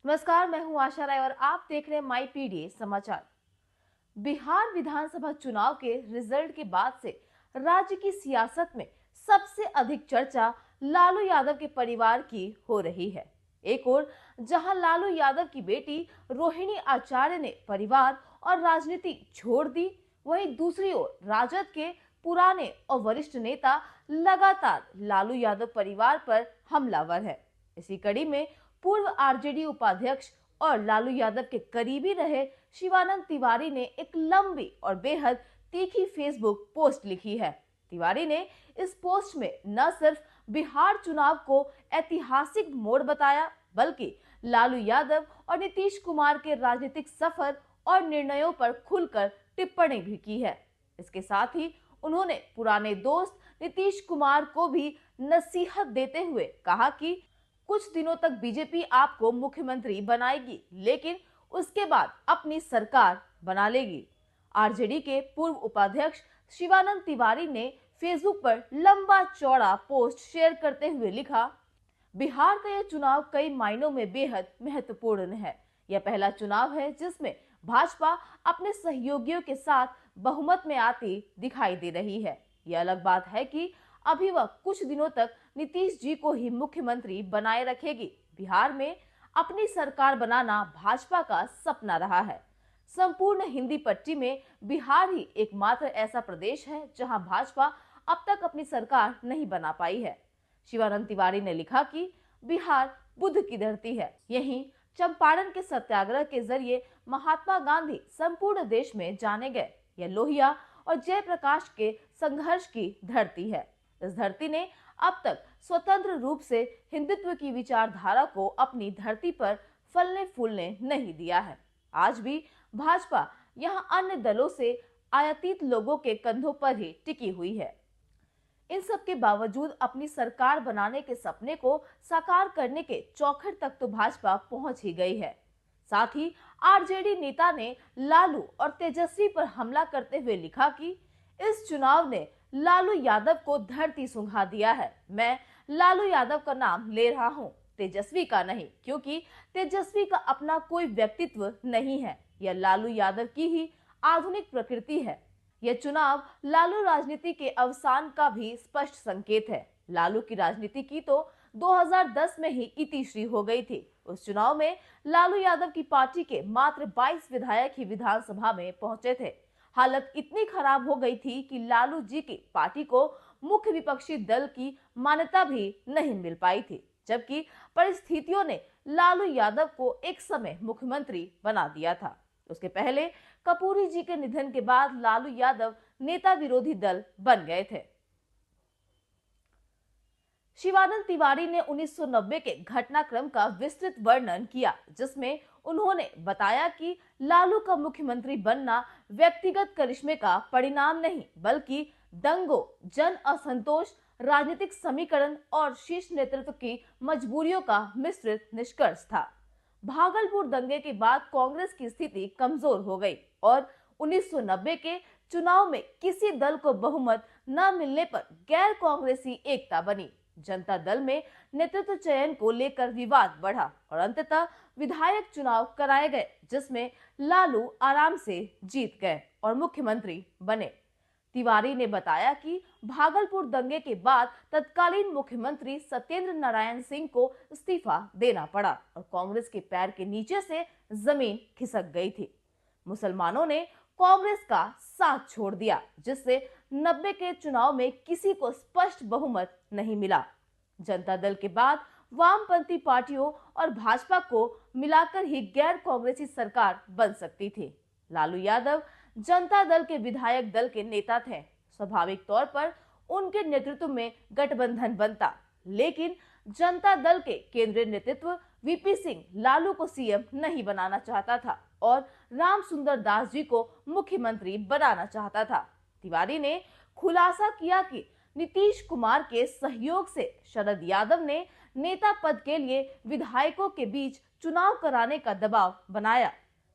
नमस्कार, मैं हूं आशा राय और आप देख रहे हैं माई पीडीए समाचार। बिहार विधानसभा चुनाव के रिजल्ट के बाद से राज्य की सियासत में सबसे अधिक चर्चा लालू यादव के परिवार की हो रही है। एक ओर जहां लालू यादव की बेटी रोहिणी आचार्य ने परिवार और राजनीति छोड़ दी, वहीं दूसरी ओर राजद के पुराने और वरिष्ठ नेता लगातार लालू यादव परिवार पर हमलावर है। इसी कड़ी में पूर्व आरजेडी उपाध्यक्ष और लालू यादव के करीबी रहे शिवानंद तिवारी ने एक लंबी और बेहद तीखी फेसबुक पोस्ट लिखी है। तिवारी ने इस पोस्ट में न सिर्फ बिहार चुनाव को ऐतिहासिक मोड़ बताया, बल्कि लालू यादव और नीतीश कुमार के राजनीतिक सफर और निर्णयों पर खुलकर टिप्पणी भी की है। इसके साथ ही उन्होंने पुराने दोस्त नीतीश कुमार को भी नसीहत देते हुए कहा कि कुछ दिनों तक बीजेपी आपको मुख्यमंत्री बनाएगी, लेकिन उसके बाद अपनी सरकार बना लेगी। आरजेडी के पूर्व उपाध्यक्ष शिवानंद तिवारी ने फेसबुक पर लंबा चौड़ा पोस्ट शेयर करते हुए लिखा, बिहार का यह चुनाव कई मायनों में बेहद महत्वपूर्ण है। यह पहला चुनाव है जिसमें भाजपा अपने सहयोगियों के साथ बहुमत में आती दिखाई दे रही है। यह अलग बात है कि अभी वह कुछ दिनों तक नीतीश जी को ही मुख्यमंत्री बनाए रखेगी। बिहार में अपनी सरकार बनाना भाजपा का सपना रहा है। संपूर्ण हिंदी पट्टी में बिहार ही एकमात्र ऐसा प्रदेश है जहां भाजपा अब तक अपनी सरकार नहीं बना पाई है। शिवानंद तिवारी ने लिखा कि बिहार बुद्ध की धरती है। यहीं चंपारण के सत्याग्रह के जरिए महात्मा गांधी संपूर्ण देश में जाने गए। यह लोहिया और जयप्रकाश के संघर्ष की धरती है। इस धरती ने अब तक स्वतंत्र रूप से हिंदुत्व की विचारधारा को अपनी धरती पर फलने फूलने नहीं दिया है। आज भी भाजपा यहां अन्य दलों से आयातित लोगों के कंधों पर ही टिकी हुई है। इन सब के बावजूद अपनी सरकार बनाने के सपने को साकार करने के चौखट तक तो भाजपा पहुंच ही गई है। साथ ही आरजेडी नेता ने लालू और तेजस्वी पर हमला करते हुए लिखा कि इस चुनाव ने लालू यादव को धरती सुंघा दिया है। मैं लालू यादव का नाम ले रहा हूं, तेजस्वी का नहीं, क्योंकि तेजस्वी का अपना कोई व्यक्तित्व नहीं है। यह लालू यादव की ही आधुनिक प्रकृति है। यह चुनाव लालू राजनीति के अवसान का भी स्पष्ट संकेत है। लालू की राजनीति की तो 2010 में ही इतिश्री हो गई थी। उस चुनाव में लालू यादव की पार्टी के मात्र 22 विधायक ही विधानसभा में पहुंचे थे। हालत इतनी खराब हो गई थी कि लालू जी की पार्टी को मुख्य विपक्षी दल की मान्यता भी नहीं मिल पाई थी, जबकि परिस्थितियों ने लालू यादव को एक समय मुख्यमंत्री बना दिया था। उसके पहले कपूरी जी के निधन के बाद लालू यादव नेता विरोधी दल बन गए थे। शिवानंद तिवारी ने 1990 के घटनाक्रम का विस्तृत वर्णन किया, जिसमें उन्होंने बताया कि लालू का मुख्यमंत्री बनना व्यक्तिगत करिश्मे का परिणाम नहीं, बल्कि दंगों, जन असंतोष, राजनीतिक समीकरण और शीर्ष नेतृत्व की मजबूरियों का मिश्रित निष्कर्ष था। भागलपुर दंगे के बाद कांग्रेस की स्थिति कमजोर हो गई और 1990 के चुनाव में किसी दल को बहुमत न मिलने पर गैर कांग्रेसी एकता बनी। जनता दल में नेतृत्व चयन को लेकर विवाद बढ़ा और अंततः विधायक चुनाव कराए गए, जिसमें लालू आराम से जीत गए और मुख्यमंत्री बने। तिवारी ने बताया कि भागलपुर दंगे के बाद तत्कालीन मुख्यमंत्री सत्येंद्र नारायण सिंह को इस्तीफा देना पड़ा और कांग्रेस के पैर के नीचे से जमीन खिसक गई थी। मुसलमानों ने कांग्रेस का साथ छोड़ दिया, जिससे 90 के चुनाव में किसी को स्पष्ट बहुमत नहीं मिला। जनता दल के बाद वामपंथी पार्टियों और भाजपा को मिलाकर ही गैर कांग्रेसी सरकार बन सकती थी। लालू यादव जनता दल के विधायक दल के नेता थे। स्वाभाविक तौर पर उनके नेतृत्व में गठबंधन बनता, लेकिन जनता दल के केंद्रीय नेतृत्व वीपी सिंह लालू को सीएम नहीं बनाना चाहता था और राम सुंदर दास जी को मुख्यमंत्री बनाना चाहता था। तिवारी ने खुलासा किया कि नीतीश कुमार के सहयोग से शरद यादव ने नेता पद के लिए विधायकों के बीच चुनाव कराने का दबाव बनाया।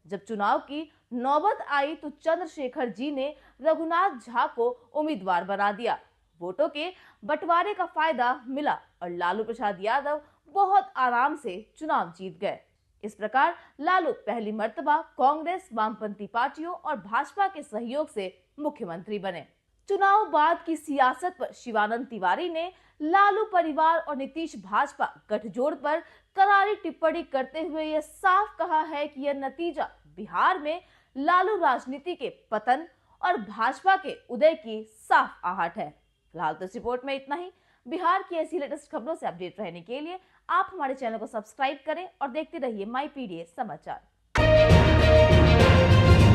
जब चुनाव की नौबत आई तो चंद्रशेखर जी ने रघुनाथ झा को उम्मीदवार बना दिया। वोटों के बंटवारे का फायदा मिला और लालू प्रसाद यादव बहुत आराम से चुनाव जीत गए। इस प्रकार लालू पहली मर्तबा कांग्रेस, वामपंथी पार्टियों और भाजपा के सहयोग से मुख्यमंत्री बने। चुनाव बाद की सियासत पर शिवानंद तिवारी ने लालू परिवार और नीतीश भाजपा गठजोड़ पर करारी टिप्पणी करते हुए यह साफ कहा है कि यह नतीजा बिहार में लालू राजनीति के पतन और भाजपा के उदय की साफ आहट है। फिलहाल तो इस रिपोर्ट में इतना ही। बिहार की ऐसी लेटेस्ट खबरों से अपडेट रहने के लिए आप हमारे चैनल को सब्सक्राइब करें और देखते रहिए माई पीडीए समाचार।